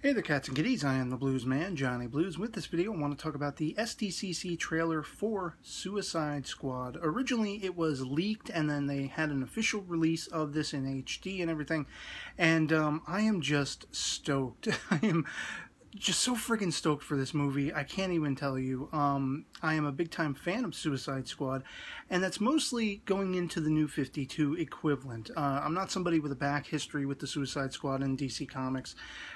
Hey there cats and kitties, I am the Blues Man, Johnny Blues. With this video I want to talk about the SDCC trailer for Suicide Squad. Originally it was leaked and then they had an official release of this in HD and everything, and I am just stoked. I am just so freaking stoked for this movie. I can't even tell you. I am a big time fan of Suicide Squad, and that's mostly going into the New 52 equivalent. I'm not somebody with a back history with the Suicide Squad in DC Comics,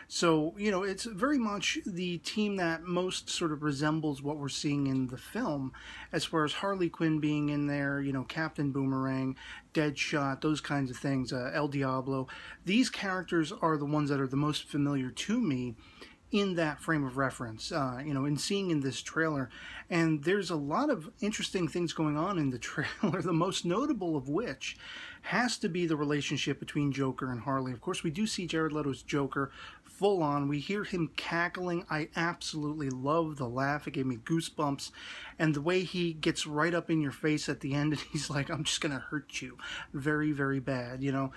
so you know, it's very much the team that most sort of resembles what we're seeing in the film, as far as Harley Quinn being in there, you know, Captain Boomerang, Deadshot, those kinds of things, El Diablo. These characters are the ones that are the most familiar to me in that frame of reference, you know, in seeing in this trailer. And there's a lot of interesting things going on in the trailer, the most notable of which has to be the relationship between Joker and Harley. Of course, we do see Jared Leto's Joker full on. We hear him cackling. I absolutely love the laugh. It gave me goosebumps. And the way he gets right up in your face at the end and he's like, I'm just going to hurt you very, very bad, you know.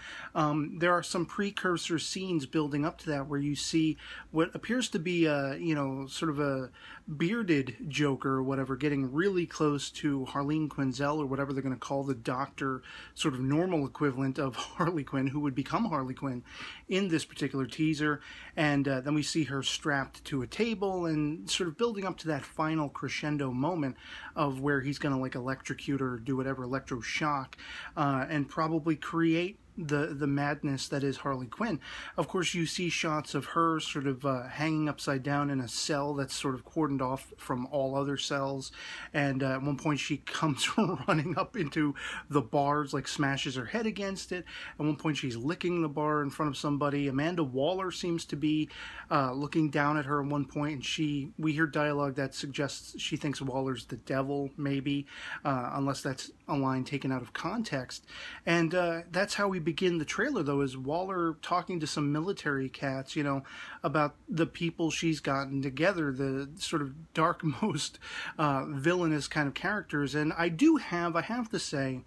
There are some precursor scenes building up to that where you see what appears to be a, you know, sort of a bearded Joker or whatever, getting really close to Harleen Quinzel, or whatever they're going to call the Doctor, sort of normal equivalent of Harley Quinn, who would become Harley Quinn in this particular teaser. And then we see her strapped to a table and sort of building up to that final crescendo moment of where he's going to like electrocute her or do whatever, electroshock, and probably create the madness that is Harley Quinn. Of course, you see shots of her sort of hanging upside down in a cell that's sort of cordoned off from all other cells, and at one point she comes running up into the bars, like smashes her head against it. At one point she's licking the bar in front of somebody. Amanda Waller seems to be looking down at her at one point, and we hear dialogue that suggests she thinks Waller's the devil, maybe, unless that's a line taken out of context. And that's how we begin the trailer, though, is Waller talking to some military cats, you know, about the people she's gotten together, the sort of dark, most villainous kind of characters. And I have to say,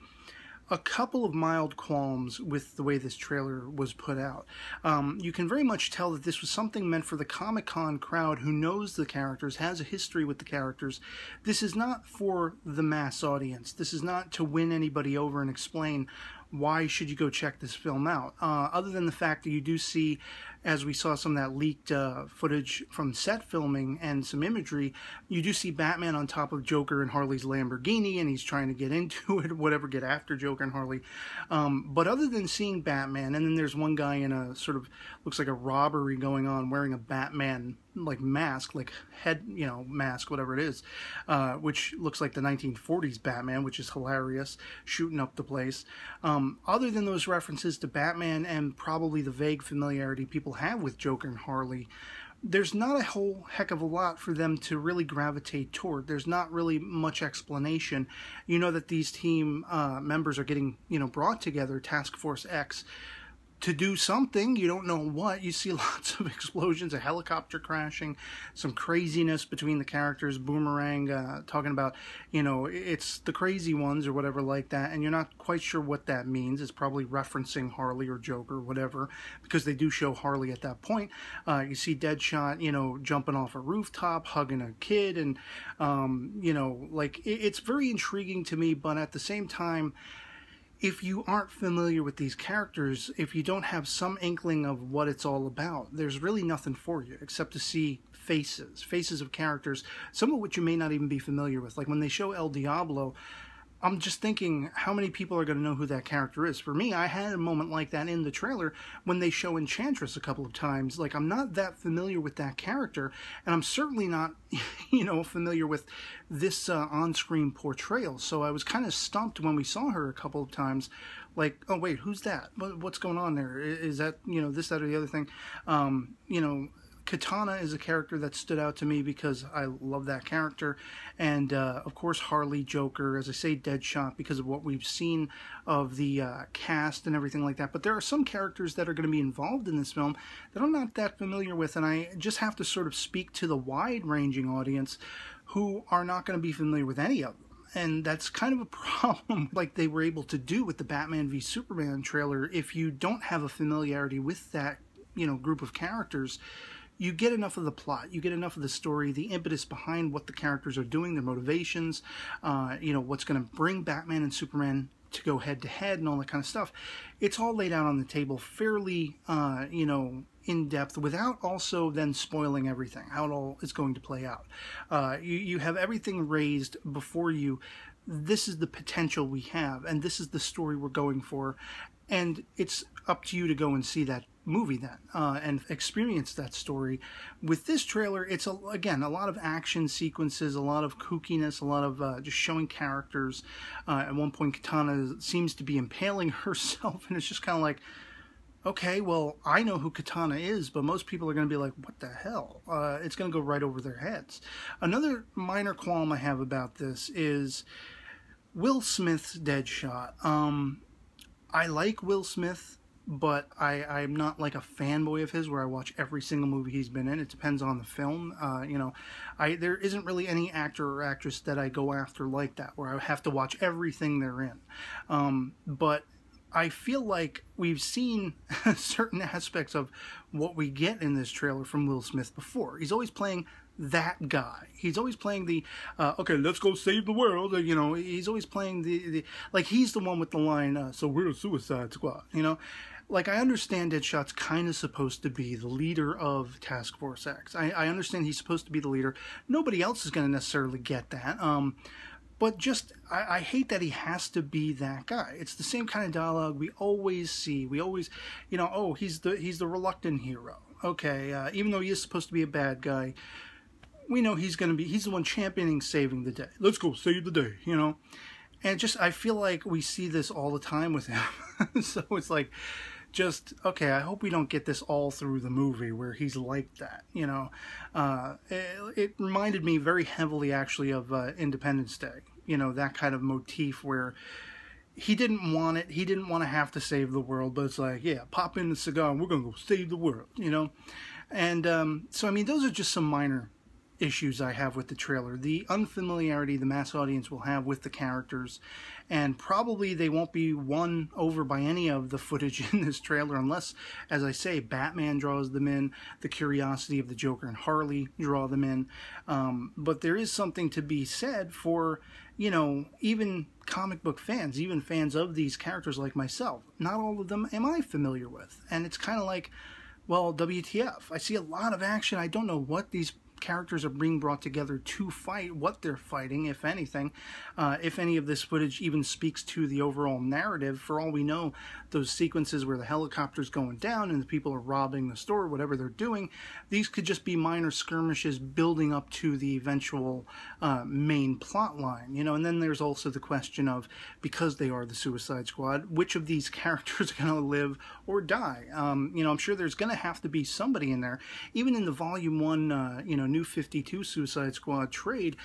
a couple of mild qualms with the way this trailer was put out. You can very much tell that this was something meant for the Comic-Con crowd who knows the characters, has a history with the characters. This is not for the mass audience. This is not to win anybody over and explain why should you go check this film out, other than the fact that you do see, as we saw some of that leaked footage from set filming and some imagery, you do see Batman on top of Joker and Harley's Lamborghini, and he's trying to get into it, whatever, get after Joker and Harley. But other than seeing Batman, and then there's one guy in a sort of, looks like a robbery going on, wearing a Batman like mask, like head, you know, mask, whatever it is, which looks like the 1940s Batman, which is hilarious, shooting up the place. Other than those references to Batman and probably the vague familiarity people have with Joker and Harley, there's not a whole heck of a lot for them to really gravitate toward. There's not really much explanation. You know that these team members are getting, you know, brought together, Task Force X, to do something. You don't know what. You see lots of explosions, a helicopter crashing, some craziness between the characters, Boomerang talking about, you know, it's the crazy ones or whatever like that, and you're not quite sure what that means. It's probably referencing Harley or Joker or whatever, because they do show Harley at that point. You see Deadshot, you know, jumping off a rooftop, hugging a kid, and, you know, like, it's very intriguing to me, but at the same time, if you aren't familiar with these characters, if you don't have some inkling of what it's all about, there's really nothing for you except to see faces of characters, some of which you may not even be familiar with. Like when they show El Diablo, I'm just thinking, how many people are going to know who that character is? For me, I had a moment like that in the trailer when they show Enchantress a couple of times. Like, I'm not that familiar with that character, and I'm certainly not, you know, familiar with this on-screen portrayal. So I was kind of stumped when we saw her a couple of times. Like, oh, wait, who's that? What's going on there? Is that, you know, this, that, or the other thing? You know, Katana is a character that stood out to me because I love that character, and of course Harley, Joker, as I say, Deadshot, because of what we've seen of the cast and everything like that. But there are some characters that are going to be involved in this film that I'm not that familiar with, and I just have to sort of speak to the wide-ranging audience who are not going to be familiar with any of them. And that's kind of a problem, like they were able to do with the Batman v Superman trailer. If you don't have a familiarity with that, you know, group of characters, you get enough of the plot, you get enough of the story, the impetus behind what the characters are doing, their motivations, you know, what's going to bring Batman and Superman to go head to head and all that kind of stuff. It's all laid out on the table fairly, you know, in depth, without also then spoiling everything, how it all is going to play out. You have everything raised before you. This is the potential we have, and this is the story we're going for, and it's up to you to go and see that movie then, and experience that story. With this trailer, it's, again, a lot of action sequences, a lot of kookiness, a lot of just showing characters. At one point, Katana seems to be impaling herself, and it's just kind of like, okay, well, I know who Katana is, but most people are going to be like, what the hell? It's going to go right over their heads. Another minor qualm I have about this is Will Smith's Deadshot. I like Will Smith, but I'm not like a fanboy of his where I watch every single movie he's been in. It depends on the film. You know, there isn't really any actor or actress that I go after like that, where I have to watch everything they're in. But I feel like we've seen certain aspects of what we get in this trailer from Will Smith before. He's always playing that guy. He's always playing the, okay, let's go save the world. You know, he's always playing the like, he's the one with the line, so we're a Suicide Squad, you know? Like, I understand Deadshot's kind of supposed to be the leader of Task Force X. I understand he's supposed to be the leader. Nobody else is going to necessarily get that. But just, I hate that he has to be that guy. It's the same kind of dialogue we always see. We always, you know, oh, he's the reluctant hero. Okay, even though he is supposed to be a bad guy, we know he's the one championing saving the day. Let's go save the day, you know? And just, I feel like we see this all the time with him. So it's like, just, okay, I hope we don't get this all through the movie where he's like that, you know. It reminded me very heavily, actually, of Independence Day. You know, that kind of motif where he didn't want it. He didn't want to have to save the world, but it's like, yeah, pop in the cigar and we're going to go save the world, you know. And so, I mean, those are just some minor issues I have with the trailer. The unfamiliarity the mass audience will have with the characters, and probably they won't be won over by any of the footage in this trailer unless, as I say, Batman draws them in, the curiosity of the Joker and Harley draw them in. But there is something to be said for, you know, even comic book fans, even fans of these characters like myself. Not all of them am I familiar with, and it's kind of like, well, WTF. I see a lot of action. I don't know what these characters are being brought together to fight, what they're fighting, if anything. If any of this footage even speaks to the overall narrative. For all we know, those sequences where the helicopter's going down and the people are robbing the store, whatever they're doing, these could just be minor skirmishes building up to the eventual main plot line, you know. And then there's also the question of, because they are the Suicide Squad, which of these characters are going to live or die? You know, I'm sure there's going to have to be somebody in there. Even in the Volume 1, you know, New 52 Suicide Squad trade,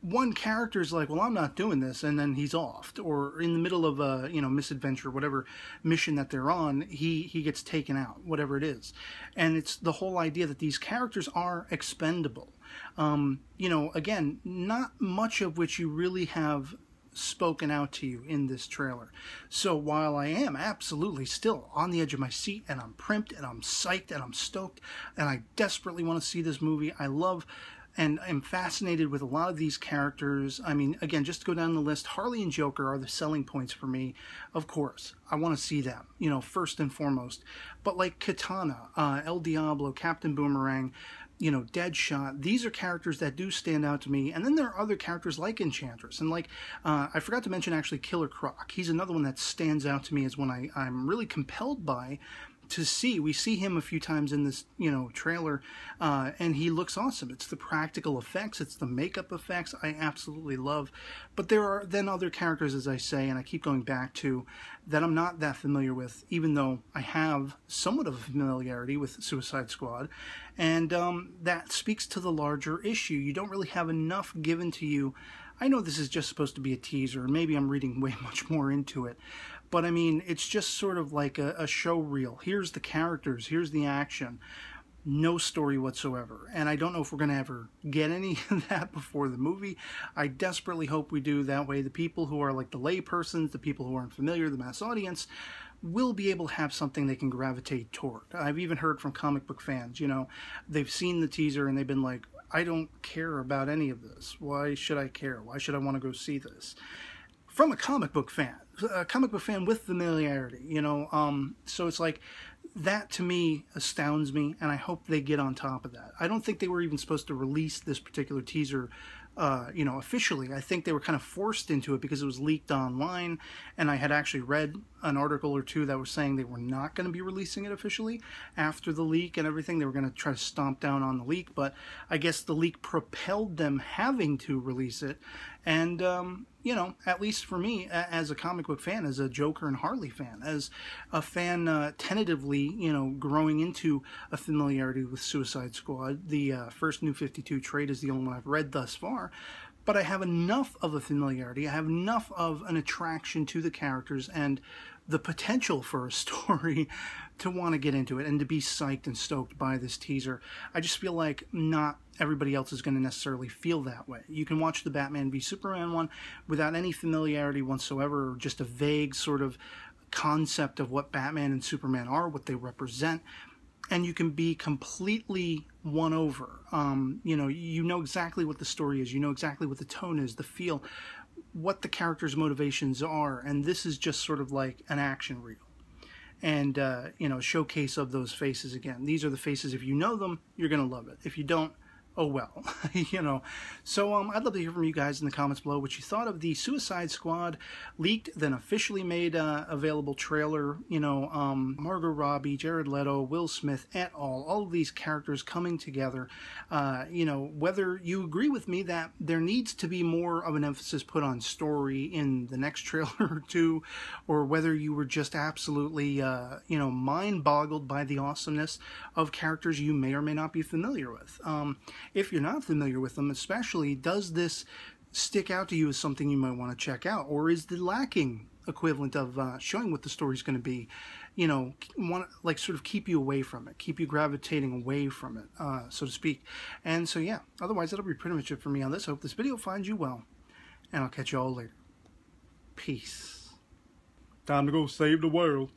one character's like, well, I'm not doing this, and then he's offed, or in the middle of a, you know, misadventure, whatever mission that they're on, he gets taken out, whatever it is. And it's the whole idea that these characters are expendable. You know, again, not much of which you really have spoken out to you in this trailer. So while I am absolutely still on the edge of my seat, and I'm primped, and I'm psyched, and I'm stoked, and I desperately want to see this movie, I love and I'm fascinated with a lot of these characters. I mean, again, just to go down the list, Harley and Joker are the selling points for me. Of course, I want to see them, you know, first and foremost. But like Katana, El Diablo, Captain Boomerang, you know, Deadshot, these are characters that do stand out to me. And then there are other characters like Enchantress. And like, I forgot to mention actually Killer Croc. He's another one that stands out to me as one I'm really compelled by to see. We see him a few times in this, you know, trailer, and he looks awesome. It's the practical effects, it's the makeup effects I absolutely love. But there are then other characters, as I say, and I keep going back to, that I'm not that familiar with, even though I have somewhat of a familiarity with Suicide Squad. And that speaks to the larger issue. You don't really have enough given to you. I know this is just supposed to be a teaser, and maybe I'm reading way much more into it. But I mean, it's just sort of like a show reel. Here's the characters, here's the action. No story whatsoever. And I don't know if we're going to ever get any of that before the movie. I desperately hope we do. That way the people who are like the lay persons, the people who aren't familiar, the mass audience, will be able to have something they can gravitate toward. I've even heard from comic book fans, you know, they've seen the teaser and they've been like, I don't care about any of this. Why should I care? Why should I want to go see this? From a comic book fan with familiarity, you know, so it's like, that to me astounds me, and I hope they get on top of that. I don't think they were even supposed to release this particular teaser, you know, officially. I think they were kind of forced into it because it was leaked online, and I had actually read an article or two that was saying they were not going to be releasing it officially after the leak and everything. They were going to try to stomp down on the leak, but I guess the leak propelled them having to release it. And, you know, at least for me, as a comic book fan, as a Joker and Harley fan, as a fan tentatively, you know, growing into a familiarity with Suicide Squad, the first New 52 trade is the only one I've read thus far, but I have enough of a familiarity, I have enough of an attraction to the characters and the potential for a story to want to get into it and to be psyched and stoked by this teaser. I just feel like not everybody else is going to necessarily feel that way. You can watch the Batman v Superman one without any familiarity whatsoever, or just a vague sort of concept of what Batman and Superman are, what they represent, and you can be completely won over. You know exactly what the story is, you know exactly what the tone is, the feel, what the characters' motivations are, and this is just sort of like an action reel. And, you know, showcase of those faces again. These are the faces, if you know them, you're going to love it. If you don't, oh well, you know. So I'd love to hear from you guys in the comments below what you thought of the Suicide Squad leaked, then officially made available trailer. You know, Margot Robbie, Jared Leto, Will Smith, et al. All of these characters coming together. You know, whether you agree with me that there needs to be more of an emphasis put on story in the next trailer or two, or whether you were just absolutely, you know, mind-boggled by the awesomeness of characters you may or may not be familiar with. If you're not familiar with them, especially, does this stick out to you as something you might want to check out? Or is the lacking equivalent of showing what the story's going to be, you know, like sort of keep you away from it, keep you gravitating away from it, so to speak? And so, yeah, otherwise, that'll be pretty much it for me on this. I hope this video finds you well, and I'll catch you all later. Peace. Time to go save the world.